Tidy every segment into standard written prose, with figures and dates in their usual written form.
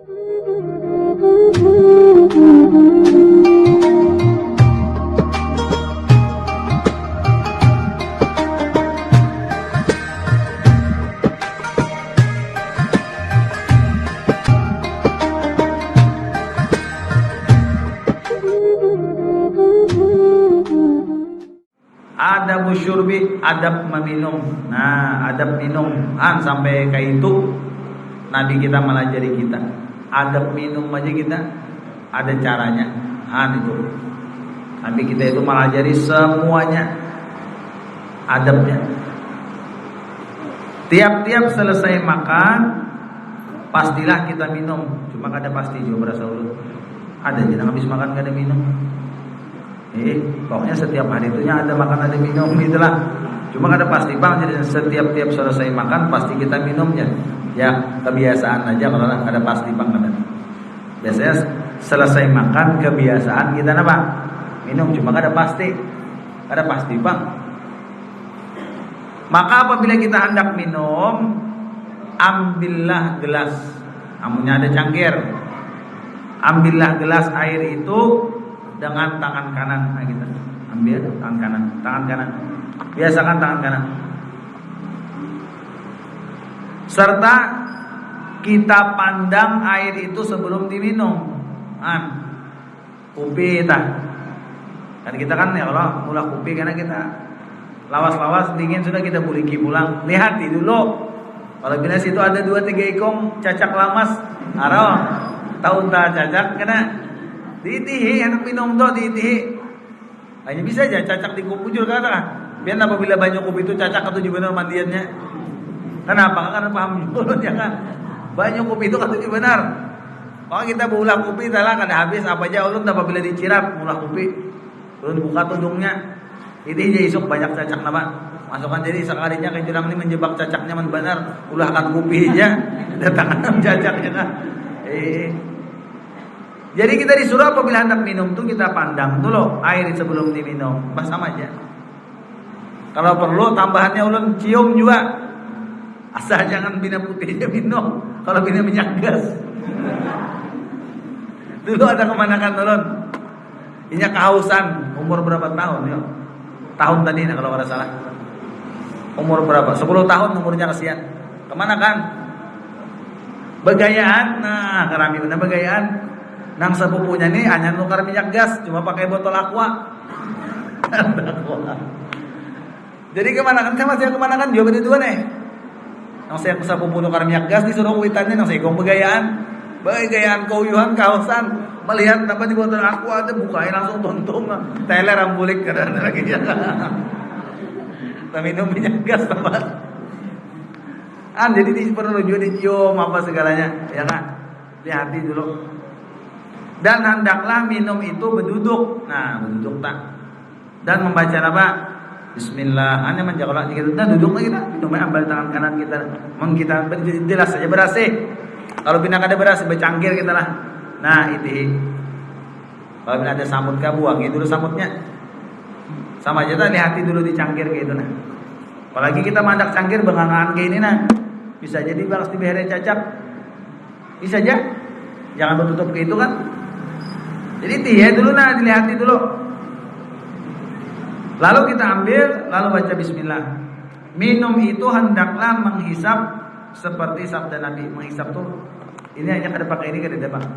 Adab syurbi, adab meminum. Nah, adab minum sampai kayak itu Nabi kita melajari kita. Adab minum aja kita ada caranya. Itu Nabi kita itu melajari semuanya adabnya. Tiap-tiap selesai makan pastilah kita minum. Cuma kada pasti juga berasa dulu. Ada jangan habis makan kada minum. Pokoknya setiap hari itu ada makan ada minum itulah. Cuma kada pasti bang, jadi setiap selesai makan pasti kita minumnya. Ya kebiasaan aja kalau kada pasti bang kada. Biasanya selesai makan kebiasaan kita apa? Minum, cuma kada pasti bang. Maka apabila kita hendak minum, ambillah gelas. Amunnya ada cangkir, ambillah gelas air itu dengan tangan kanan. Nah, kita ambil tangan kanan. Biasakan tangan kanan. Serta kita pandang air itu sebelum diminum. Kopi kita. Dan kita kan ya Allah mulai kopi karena kita lawas-lawas dingin sudah kita buliki pulang. Lihati dulu. Kalau bila situ ada 2-3 ikong cacak lamas, tahu tak cacak kena diitihi, anak minum tuh diitihi. Hanya bisa aja cacak di kupujur kata. Biar apabila banyak kopi itu cacak atau juga benar mandiannya. Kenapa? Karena paham dulu ya kan. Banyak kopi itu kata juga benar. Kalau kita berulah kopi salah kada habis apa aja ulun apabila dicirap ulah kopi. Ulun buka tudungnya. Itu aja isuk banyak cacak nama. Masukkan jadi sekalinya ke jurang ini menjebak cacaknya man benar. Ulahkan kopi aja datangkan cacaknya kan. Jadi kita disuruh apabila hendak minum tuh kita pandang dulu air sebelum diminum. Sama aja. Kalau perlu tambahannya ulun cium juga. Asal jangan bina putihnya minum. Kalau bina minyak gas. Dulu ada kemanakan ulun. Ini kehausan. Umur berapa tahun? Yo. Tahun tadi kalau nggak salah. Umur berapa? 10 tahun umurnya kesian. Kemana kan? Begayaan. Nah, kerami benar begayaan. Nang sepupunya nih hanya nukar minyak gas, cuma pakai botol aqua. Jadi kemana kan? Masih kemana kan? Jawab itu nih. Nang saya sepupu nukar minyak gas disuruh witannya nang saya gong begayaan kauyuhan kausan melihat apa di botol aqua ada bukain langsung tuntung teler ambulik kadang lagi dia. Minum minyak gas teman. Jadi di perlu juga dicium apa segalanya, ya kan? Hati-hati dulu. Dan hendaklah minum itu berduduk. Nah, berduduk tak. Dan membaca apa? Bismillah. Hanya menjaga kita. Dan duduk lagi kita. Minumnya ambil tangan kanan kita. Kita jelas saja berasih. Kalau bina kada berasih bercangkir kita lah. Nah, itu. Kalau bina ada samut ka buang itu dulu samutnya. Sama aja tak hati dulu dicangkir kayak itu nah. Apalagi kita mandak cangkir bengangan kayak ini nah. Bisa jadi balas di behere cacak. Bisa aja. Jangan bertutup kayak itu kan. Jadi tiya dulu nah, dilihati dulu. Lalu kita ambil, lalu baca bismillah. Minum itu hendaklah menghisap seperti sabda Nabi. Menghisap tuh, ini hanya kada pakai ini kada dapat.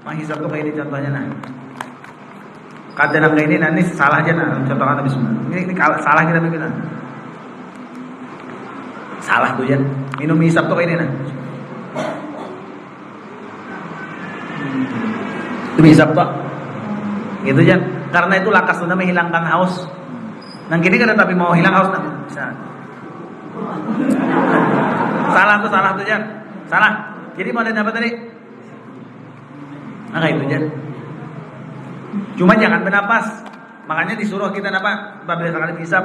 Menghisap tuh kayak ini contohnya nah. Kada nak kayak ini nah, ini salah aja nah. Contohnya bismillah. Ini salah kita bikin nah. Salah tuh ya. Minum hisap tuh kayak ini nah. Itu hisap tuh. Gitu aja. Karena itu lakas sudah menghilangkan haus. Nang kini kada tapi mau hilang haus nah. Bisa. Salah tuh Jan. Salah. Jadi mau ada apa tadi? Nah kayak itu Jan. Cuma jangan bernapas. Makanya disuruh kita apa? Apabila sekali hisap.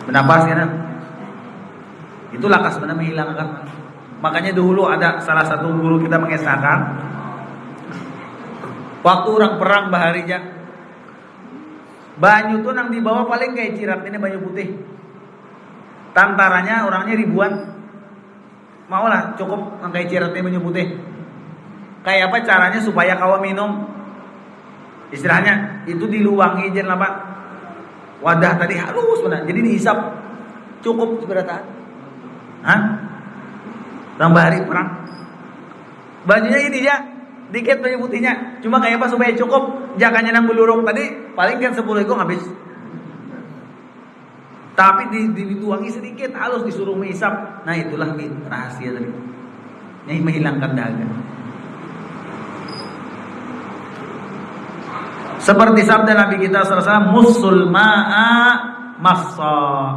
Bernapas kan. Itu lakas benar menghilangkan. Makanya dulu ada salah satu guru kita mengesahkan. Waktu orang perang baharinya. Banyu tuh nang dibawa paling kayak cirat ini banyu putih. Tantaranya orangnya ribuan. maulah cukup angkai ciratnya menyebutnya. Kayak apa caranya supaya kawa minum? Istilahnya itu diluangi aja apa? Wadah tadi halus benar. Jadi dihisap cukup seberapa? Hah? Tambah hari perang. Bajunya ini ya, dikit banyak putihnya. Cuma kayak apa supaya cukup? Jangan nang belurung tadi, paling kan 10 ekor habis. Tapi dituangi sedikit, halus disuruh menghisap. Nah itulah rahasia tadi. Yang menghilangkan dahaga. Seperti sabda Nabi kita SAW, musul ma'a massa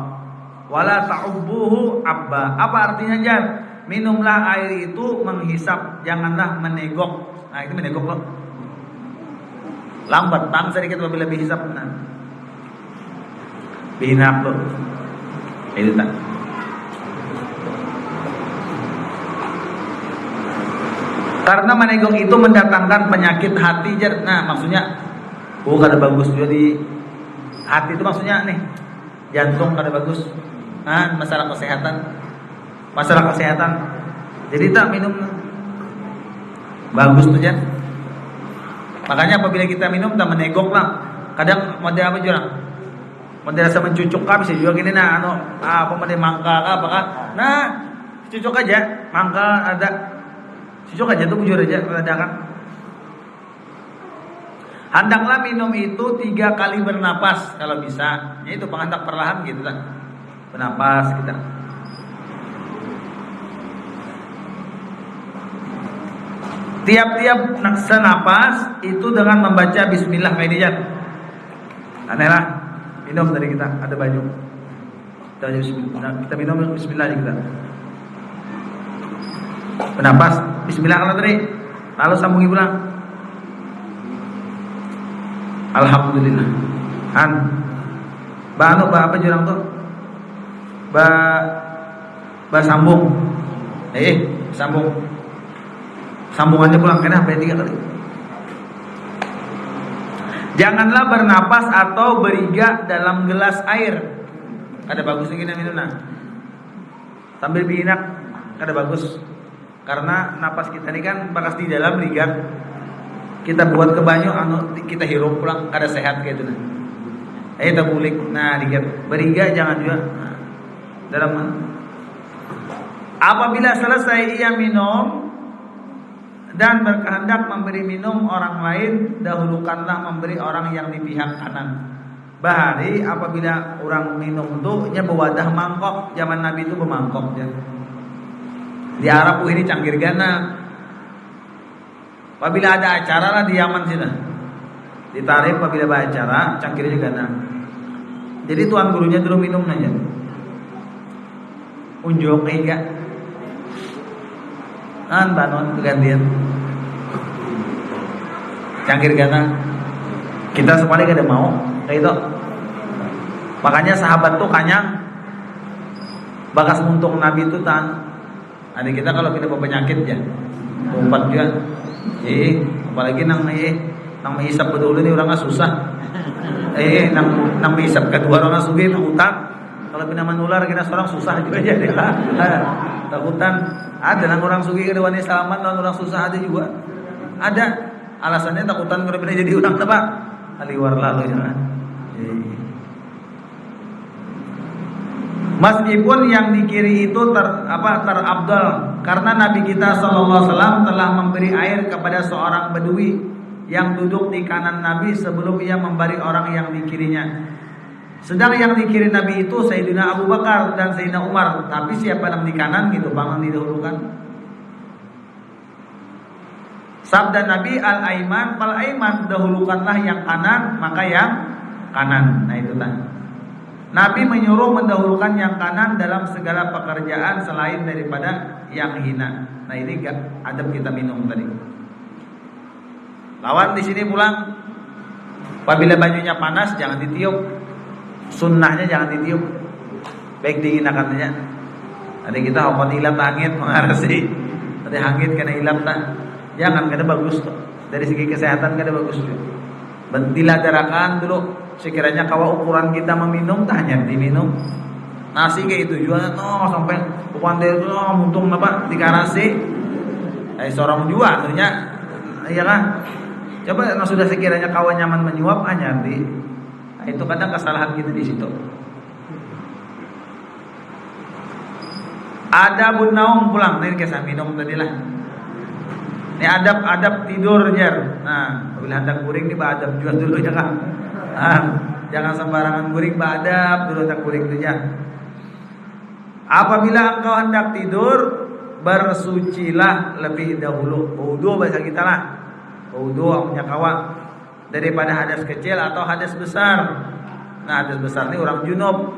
wala ta'ubbuhu abba. Apa artinya Jan? Minumlah air itu menghisap, janganlah menegok. Nah itu menegok loh. Lambat bang sedikit lebih hisap. Nah, bihinak loh. Itu tak. Karena menegok itu mendatangkan penyakit hati Jan. Nah maksudnya kada bagus juga di hati itu maksudnya nih. Jantung kada bagus. Nah, masalah kesehatan. Jadi tak minum bagus tuh Jan. Makanya apabila kita minum tak menegok lah. Kadang model apa juga? Model rasa mencucuk kah bisa juga gini nah apa model mangga kah apakah? Nah, cucuk aja, mangga ada. Cucuk aja tuh bujur aja ada kan. Hendaklah minum itu 3 kali bernapas kalau bisa. Ya itu penghendak perlahan gitu kan. Bernapas kita. Tiap-tiap senapas itu dengan membaca bismillah kayak dia. Anehlah. Minum dari kita ada baju. Kita minum bismillah kita. Bernapas bismillah kalau tadi. Lalu sambungi pulang. Alhamdulillah. Apa jurang tuh? Sambung. Sambung. Sambungannya pulang kena apa 3 kali. Janganlah bernapas atau beriga dalam gelas air. Kada bagus lagi minum nah. Sambil bihinak kada bagus. Karena napas kita ini kan bakas di dalam rigat. Kita buat ke banyu kita hirup pulang kada sehat kayak itu nah. Kita bulik nah rigat. Beriga jangan juga. Nah, dalam apabila selesai ia minum dan berkehendak memberi minum orang lain, dahulukanlah memberi orang yang di pihak kanan. Bahari apabila orang minum itu nya bewadah mangkok, zaman Nabi itu bermangkok ya. Di Arab ini cangkir gana. Apabila ada acara lah di Yaman sini. Ditarik apabila ada acara, cangkirnya gana. Jadi tuan gurunya dulu minum aja. Unjuk enggak. Banon kegantian cangkir gana kita sekali kada mau kayak itu. Makanya sahabat tuh kanyang bakas untung Nabi itu tan adik kita kalau kita penyakit ya umpat juga apalagi nang menghisap betul ini orangnya susah nang menghisap kedua orangnya sugih nang utang kalau pina menular kita seorang susah juga jadi takutan. Ada nang orang sugih kada wani salaman, nang orang susah ada juga. Ada alasannya takutan kada pina jadi urang apa? Aliwar lalu jangan. Meskipun yang di kiri itu terabdal karena Nabi kita sallallahu alaihi wasallam telah memberi air kepada seorang bedui yang duduk di kanan Nabi sebelum ia memberi orang yang di kirinya. Sedang yang di kiri Nabi itu Sayyidina Abu Bakar dan Sayyidina Umar. Tapi siapa yang di kanan gitu bang didahulukan. Sabda Nabi al-aiman fal-aiman, dahulukanlah yang kanan maka yang kanan. Nah itu kan. Nabi menyuruh mendahulukan yang kanan dalam segala pekerjaan selain daripada yang hina. Nah ini gak adab kita minum tadi. Lawan di sini pulang. Apabila bajunya panas jangan ditiup. Sunnahnya jangan ditiup. Baik dingin akannya. Ada kita hokon ilap angin mengarasi. Ada hangit kena ilap tak. Jangan kada bagus tuh. Dari segi kesehatan kada bagus tuh. Diladarakan dulu. Sekiranya kawa ukuran kita meminum tanya diminum. Nasi kayak itu jualan sampai pandai itu muntung apa di karasi. Seorang menjual tentunya. Iya kan? Coba sudah sekiranya kawan nyaman menyuap nyarti. Itu kadang kesalahan kita di situ. Ada naum pulang, ini kisah minum tadi lah. Ini adab tidur jar. Nah, bila hendak guring nih adab juga dulu jangan. Jangan sembarangan guring, adab dulu hendak guring itu ya. Apabila engkau hendak tidur, bersucilah lebih dahulu. Wudu bahasa kita lah. Wudu punya kawan daripada hadas kecil atau hadas besar. Nah, hadas besar ini orang junub.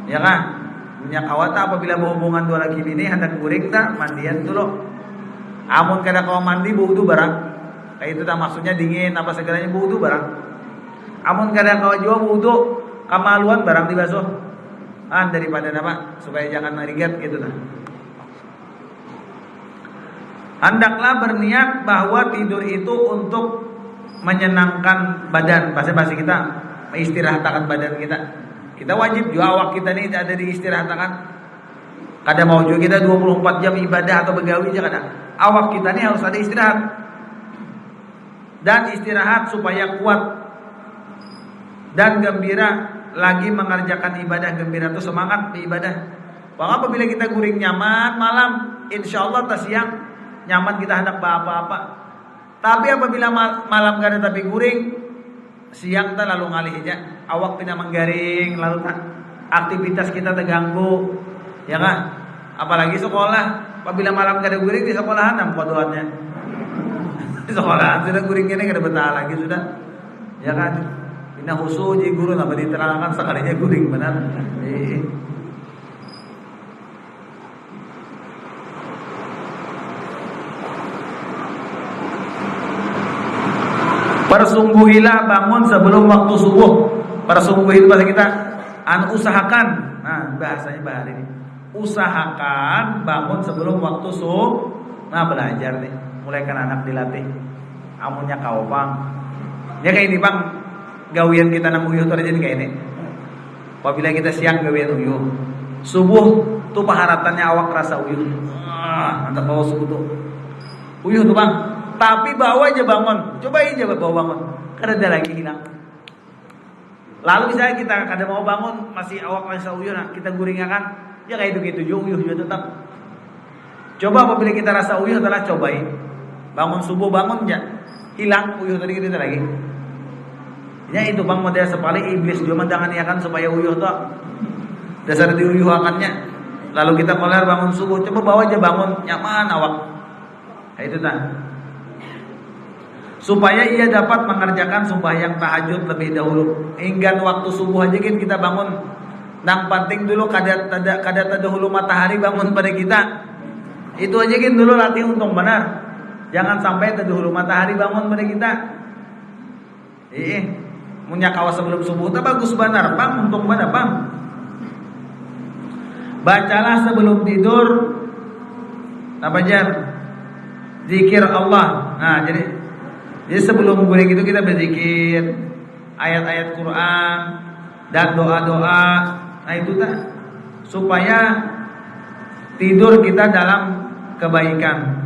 Ya kan? Punya kawata apabila berhubungan dua laki bini hendak guring tak mandian dulu. Amun kada kau mandi wudu barang. Kayak itu tak maksudnya dingin apa segalanya wudu barang. Amun kada kau jua wudu kamaluan barang dibasuh. Daripada apa? Supaya jangan ngerigat gitu nah. Hendaklah berniat bahwa tidur itu untuk menyenangkan badan. Pasti kita mengistirahatkan badan kita. Kita wajib juga awak kita ini ada diistirahatkan. Kadang mau juga kita 24 jam ibadah atau begawi aja kadang. Awak kita ini harus ada istirahat. Dan istirahat supaya kuat dan gembira lagi mengerjakan ibadah. Gembira itu semangat di ibadah. Bahwa apabila kita guring nyaman malam, insya Allah tas siang nyaman kita hendak apa-apa. Tapi apabila malam gak ada tapi guring, siang kita lalu ngalih aja. Awak tidak menggaring, lalu aktivitas kita terganggu, ya kan? Apalagi sekolah, apabila malam gak ada guring di sekolahan dan kodoannya. Di sekolahan sudah guring ini gak ada betah lagi sudah, ya kan? Bina khusus jadi guru napa diterangkan sekalinya guring benar. Persungguhilah bangun sebelum waktu subuh. Persungguhi itu bahasa kita usahakan. Nah, bahasanya bahasa ini. Usahakan bangun sebelum waktu subuh. Nah, belajar nih. Mulai kan anak dilatih. Amunnya kau bang. Ya kayak ini bang. Gawian kita nang uyuh terjadi kayak ini. Apabila kita siang gawian uyuh, subuh tuh paharatannya awak rasa uyuh. Mantap bawa subuh tuh. Uyuh tuh bang. Tapi bawa aja bangun. Coba aja bawa bangun. Karena ada lagi hilang. Lalu misalnya kita kada mau bangun masih awak rasa uyuh, nah kita guringakan. Ya kayak itu uyuh juga tetap. Coba apabila kita rasa uyuh adalah cobain. Bangun subuh bangun aja. Hilang uyuh tadi kita lagi. Ya itu bang model sepali iblis juga mendangan akan supaya uyuh tuh dasar diuyuh akannya. Lalu kita kelar bangun subuh, coba bawa aja bangun nyaman awak. Nah, itu tak. Supaya ia dapat mengerjakan sembahyang tahajud lebih dahulu. Hingga waktu subuh aja kan kita bangun. Nang penting dulu kada terdahulu matahari bangun pada kita. Itu aja kan dulu latih untung benar. Jangan sampai terdahulu matahari bangun pada kita. Punya kawas sebelum subuh itu bagus benar, bang, untung benar, bang. Bacalah sebelum tidur apa jar? Zikir Allah. Nah, jadi sebelum guring itu kita berzikir ayat-ayat Quran dan doa-doa. Nah, itu tak supaya tidur kita dalam kebaikan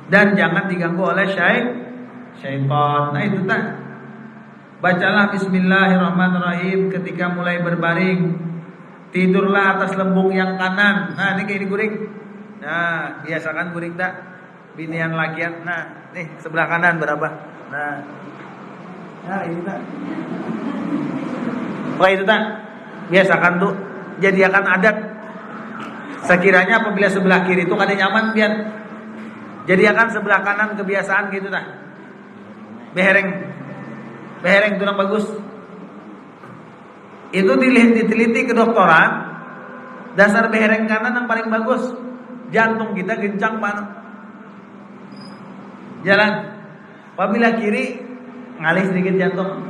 dan jangan diganggu oleh syaitan. Nah, itu tak. Bacalah bismillahirrahmanirrahim ketika mulai berbaring. Tidurlah atas lembung yang kanan. Nah, ini kayak ini guring. Nah, biasakan guring tak? Binian lakian. Nah, nih sebelah kanan berapa? Nah, ini tak. Wah, itu tak. Biasakan tuh. Jadikan adat. Sekiranya apabila sebelah kiri itu kada nyaman biar jadikan sebelah kanan kebiasaan gitu tak. Behereng itu yang bagus. Itu diteliti kedokteran. Dasar behereng kanan yang paling bagus. Jantung kita gencang mana? Jalan. Apabila kiri ngalih sedikit jantung.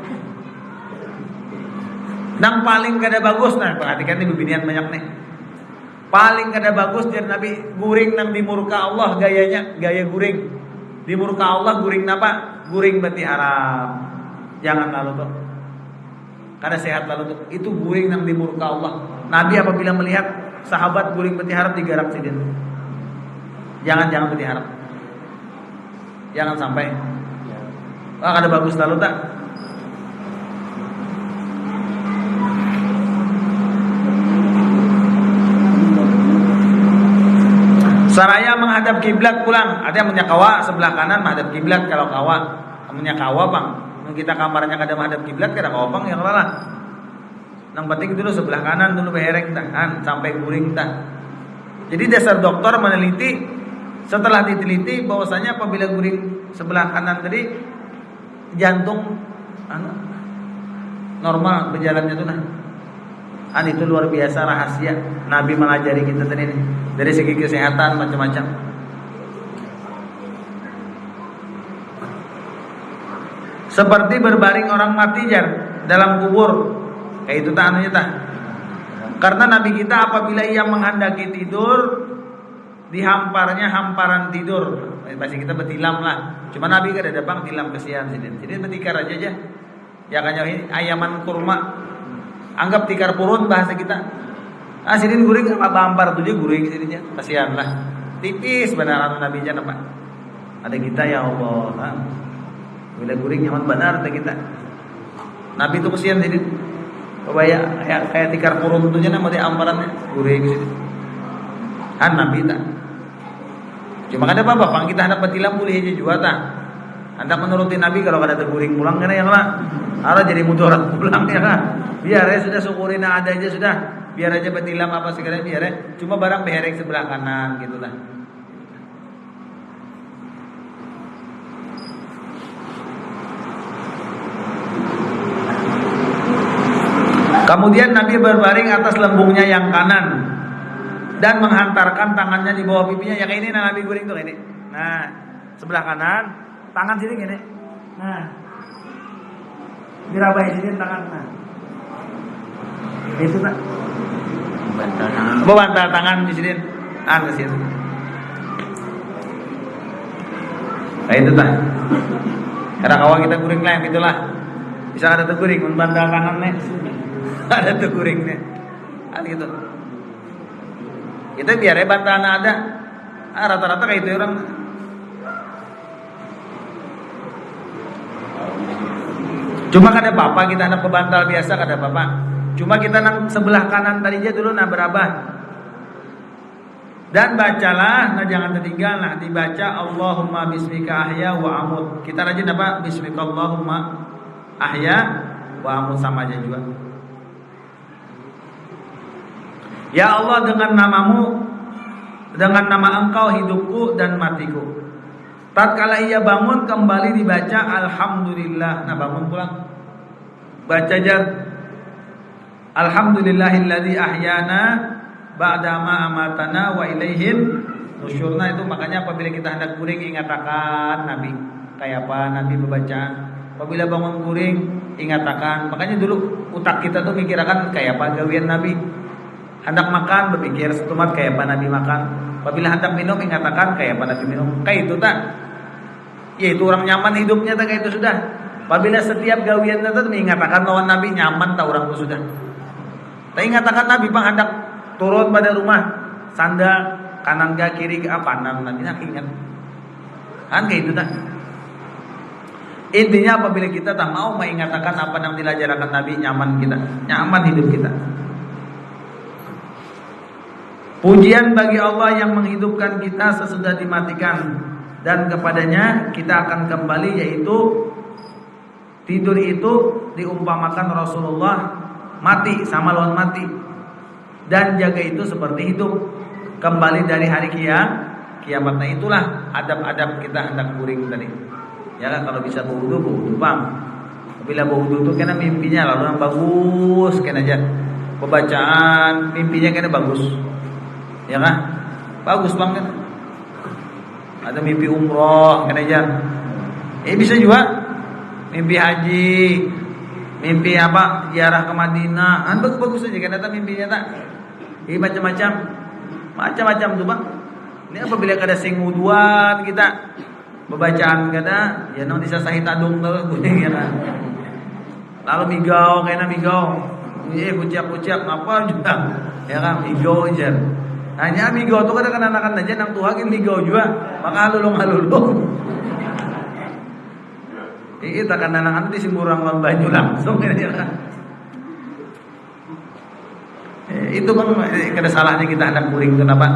Nang paling kada bagus, nah perhatikan nih bibinian banyak nih. Paling kada bagus jadi Nabi guring nang di murka Allah gayanya, gaya guring. Di murka Allah guring napa? Guring berarti haram. Jangan lalu tuh. Karena sehat lalu tuh. Itu guring nang di murka Allah. Nabi apabila melihat sahabat guring peti harap digarak sidin. Jangan peti harap. Jangan sampai. Wah, kada bagus lalu tak. Saraya menghadap kiblat pulang. Ada yang punya kawa sebelah kanan menghadap kiblat kalau kawa. Punya kawa bang. Kita kamarnya kada menghadap kiblat kada kawa bang yang lalah. Yang penting dulu sebelah kanan dulu beherek tahan sampai guring tah. Jadi dasar dokter meneliti setelah diteliti bahwasanya apabila guring sebelah kanan tadi jantung normal berjalannya tuh nah. Itu luar biasa rahasia Nabi mengajari kita tadi nih dari segi kesehatan macam-macam. Seperti berbaring orang mati jar dalam kubur. Kayak itu tak anunya tak. Karena Nabi kita apabila ia menghendaki tidur dihamparnya hamparan tidur. Pasti kita betilam lah. Cuma Nabi kan ada bang tilam kesian sini. Jadi betikar aja. Ya kan ayaman kurma. Anggap tikar purun bahasa kita. Sini guring apa bampar tuh dia guring sini aja. Kasihan lah. Tipis benar Nabi jan apa. Ada kita ya Allah. Bila guring nyaman benar ada kita. Nabi itu kesian sini. Kebaya kayak tikar purun tuh nama dia amparannya guring sini. Nabi tak. Cuma kada apa-apa, pang kita hendak betilam boleh aja juga tak. Hendak menuruti Nabi kalau kada terguring pulang kena yang lah. Ara jadi mudarat pulang ya kan. Biar ya sudah syukurin ada aja sudah. Biar aja betilam apa segala biar ya. Cuma barang beherek sebelah kanan gitu lah. Kemudian Nabi berbaring atas lembungnya yang kanan dan menghantarkan tangannya di bawah pipinya. Yang ini nah Nabi guring tuh ini. Nah, sebelah kanan, tangan sini gini. Nah. Dirabai sini tangan. Nah. Itu tak. Bantal tangan di sini. Ke sini. Nah, itu tak. Karena kawan kita guring lah yang itulah. Bisa ada terguring bantal tangan nih. Ada terguringnya. Gitu. Kita biar bantalan ada. Rata-rata kayak itu orang. Cuma kada apa-apa kita nak bantal biasa kada apa-apa. Cuma kita nang sebelah kanan tadi aja dulu nah berabah. Dan bacalah, nah jangan tertinggal nah dibaca Allahumma bismika ahya wa amut. Kita rajin apa? Bismika Allahumma ahya wa amut sama aja juga. Ya Allah dengan namamu, dengan nama engkau hidupku dan matiku. Tatkala ia bangun kembali dibaca Alhamdulillah. Nah bangun pulang baca jar Alhamdulillahilladzi ahyana ba'dama amatana wa ilaihin nusyurna. Itu makanya apabila kita hendak guring ingatakan Nabi. Kayak apa Nabi membaca. Apabila bangun guring ingatakan. Makanya dulu utak kita tuh mikirakan kayak apa gawian Nabi. Hendak makan berpikir setumat kayak apa Nabi makan. Apabila hendak minum ingatakan kayak apa Nabi minum. Kayak itu tak. Ya itu orang nyaman hidupnya tak kayak itu sudah. Apabila setiap gawian itu mengatakan lawan Nabi nyaman tak orang itu sudah. Tak ingatakan Nabi bang hendak turun pada rumah sandal kanan ke kiri ke apa Nabi nak ingat. Kan kayak itu tak. Intinya apabila kita tak mau mengatakan apa yang diajarkan Nabi nyaman kita, nyaman hidup kita. Pujian bagi Allah yang menghidupkan kita sesudah dimatikan dan kepadanya kita akan kembali, yaitu tidur itu diumpamakan Rasulullah mati sama lawan mati dan jaga itu seperti hidup kembali dari hari kiamat. Nah itulah adab-adab kita hendak guring tadi. Ya kan kalau bisa berwudu bang. Bila berwudu itu kena mimpinya lalu yang bagus kena aja. Pembacaan mimpinya kena bagus. Ya kan? Bagus banget. Ada mimpi umroh kena aja. Bisa juga mimpi haji, mimpi apa? Ziarah ke Madinah. Bagus aja kan datang mimpinya tak. Ini macam-macam tuh bang. Ini apabila kada singuduan kita bacaan kada, ya nong disasahi tadung tuh kuning ya kan. Lalu migau kena migau. kuciak-kuciak ngapa juga. Ya kan, migo aja. Hanya migo tuh kadang anak-anak aja nang tuha migo juga, maka halulung-halulung. Kita kan anak-anak di simurang lawan banyu langsung ya kan. Itu kan kada salahnya kita hendak kuring kenapa?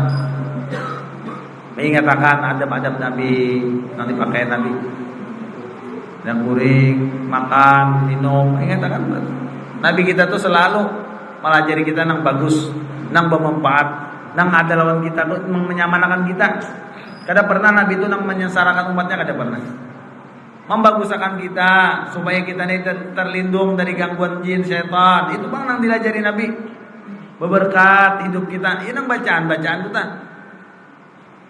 Mengatakan adab-adab Nabi, nanti pakaian Nabi. Dan kuring, makan, minum, mengatakan Nabi kita tuh selalu melajari kita nang bagus, nang bermanfaat, nang ada lawan kita tuh menyamanakan kita. Kada pernah Nabi itu nang menyengsarakan umatnya, kada pernah. Membaguskan kita supaya kita ini terlindung dari gangguan jin, setan. Itu bang nang dilajari Nabi. Berberkat hidup kita. Ini nang bacaan-bacaan itu tak.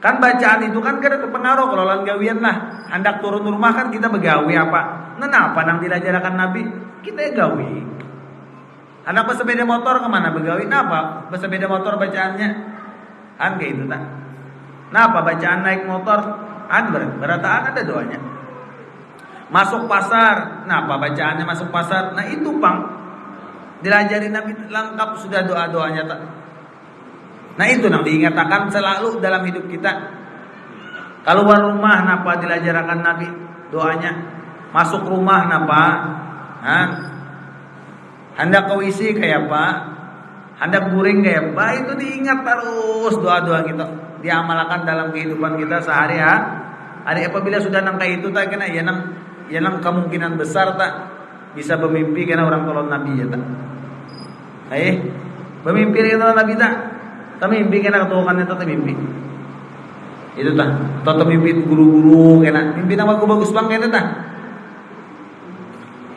Kan bacaan itu kan kada kepengaruh kalau lawan gawian lah. Hendak turun rumah kan kita begawi apa? Kenapa nang dilajarkan Nabi? Kita gawi. Anak bersepeda motor kemana begawi? Napa? Bersepeda motor bacaannya? Kan kayak itu tak. Napa bacaan naik motor? Berataan ada doanya. Masuk pasar, napa bacaannya masuk pasar? Nah itu pang dilajari Nabi lengkap sudah doa-doanya tak. Nah itu yang diingatkan selalu dalam hidup kita. Keluar rumah napa dilajarkan Nabi doanya. Masuk rumah napa? Hendak ke WC kayak apa? Hendak guring kayak apa? Itu diingat terus doa-doa kita. Diamalkan dalam kehidupan kita sehari-hari. Hari apabila sudah nang kayak itu tak kena ya nang kemungkinan besar tak bisa bermimpi karena orang tolong Nabi ya tak. Bermimpi karena Nabi tak. Mimpi kena ketukan itu mimpi. Itu tak. Atau mimpi guru-guru kena. Mimpi nama aku bagus bang kena tak.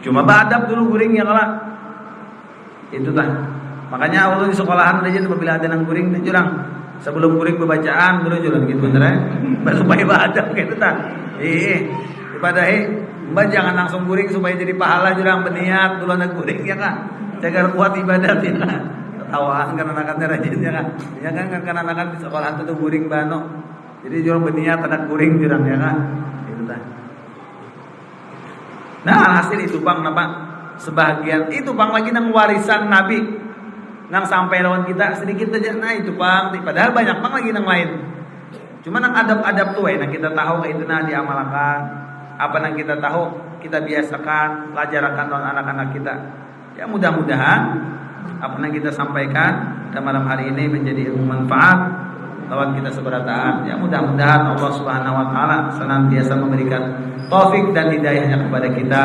Cuma badap dulu guring ya kalah. Itu tak. Makanya Allah di sekolahan aja apabila ada nang guring dan jurang. Sebelum guring bacaan dulu jurang gitu bener ya. Supaya badap gitu tak. Ibadah mbak jangan langsung guring supaya jadi pahala jurang berniat dulu anak guring ya kan. Jaga kuat ibadat ya kan. Tawaan karena anak-anaknya rajin ya kan. Ya kan karena anak-anak di sekolah itu guring bano. Jadi jurang berniat anak guring jurang ya kan. Itu tak. Nah alhasil itu bang napa sebagian itu bang lagi nang warisan Nabi nang sampai lawan kita sedikit aja. Nah itu bang padahal banyak bang lagi nang lain. Cuma nang adab-adab tuh nang kita tahu itu nah diamalkan. Apa yang kita tahu kita biasakan pelajarkan dengan anak-anak kita. Ya mudah-mudahan apa yang kita sampaikan pada malam hari ini menjadi ilmu manfaat lawan kita seberataan. Ya mudah-mudahan Allah Subhanahu wa taala senantiasa memberikan taufik dan hidayahnya kepada kita,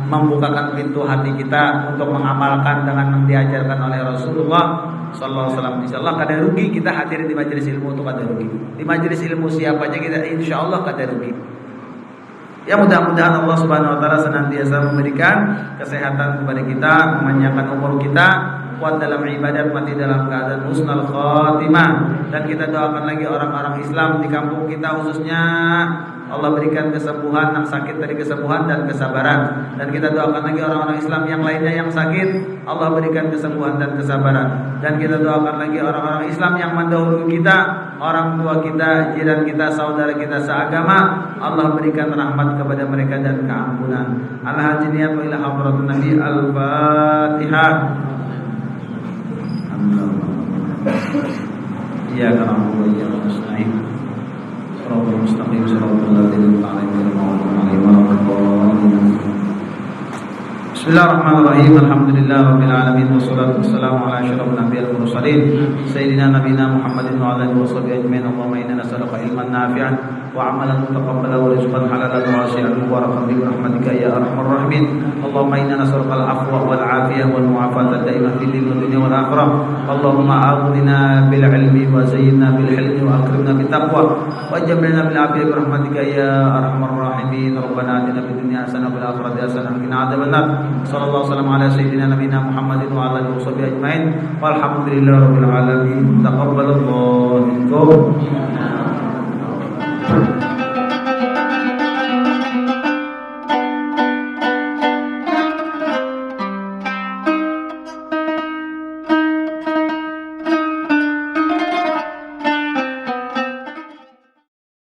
membukakan pintu hati kita untuk mengamalkan dengan yang diajarkan oleh Rasulullah sallallahu alaihi wasallam. Insyaallah kada rugi kita hadir di majelis ilmu itu kada rugi. Di majelis ilmu siapanya kita insyaallah kada rugi. Ya mudah-mudahan Allah Subhanahu wa taala senantiasa memberikan kesehatan kepada kita, memanjangkan umur kita, kuat dalam ibadat, mati dalam keadaan husnul khatimah. Dan kita doakan lagi orang-orang Islam di kampung kita khususnya Allah berikan kesembuhan yang sakit dari kesembuhan dan kesabaran. Dan kita doakan lagi orang-orang Islam yang lainnya yang sakit, Allah berikan kesembuhan dan kesabaran. Dan kita doakan lagi orang-orang Islam yang mendahului kita, orang tua kita, jiran kita, saudara kita seagama, Allah berikan rahmat kepada mereka dan keampunan. Al-Hajiniyat wa ila hadratin Nabi Al-Fatihah. Iyyaka na'budu wa iyyaka nasta'in. Shiratal mustaqim shiratal ladzina an'amta 'alaihim. Bismillahirrahmanirrahim. Alhamdulillahirabbil alamin wassalatu wassalamu ala asyrafil anbiya'i wal mursalin sayyidina nabiyina Muhammadin wa ala alihi washabihi ajmain. Allahumma inna nas'aluka ilman nafi'an wa 'amalan mutaqabbalan wa rizqan halalan wa wasi'an mubarakan bi rahmatika ya arhamar rahimin. Allahumma inna nas'aluka al-'afwa wal 'afiyah wal mu'afata daimah fid dunya wal akhirah. Allahumma aghnina bil 'ilmi wa zayyinna bil hilmi wa akrimna bit taqwa wa jamilna bil 'afiyah bi rahmatika ya arhamar rahimin. Rabbana atina fid dunya hasanah wa fil akhirati hasanah wa qina adzabannar. Sallallahu alaihi wasallam ala sayyidina nabiyina Muhammadin wa ala alihi washabihi ajmain. Walhamdulillahirabbil alamin. Taqabbalallahu minkum.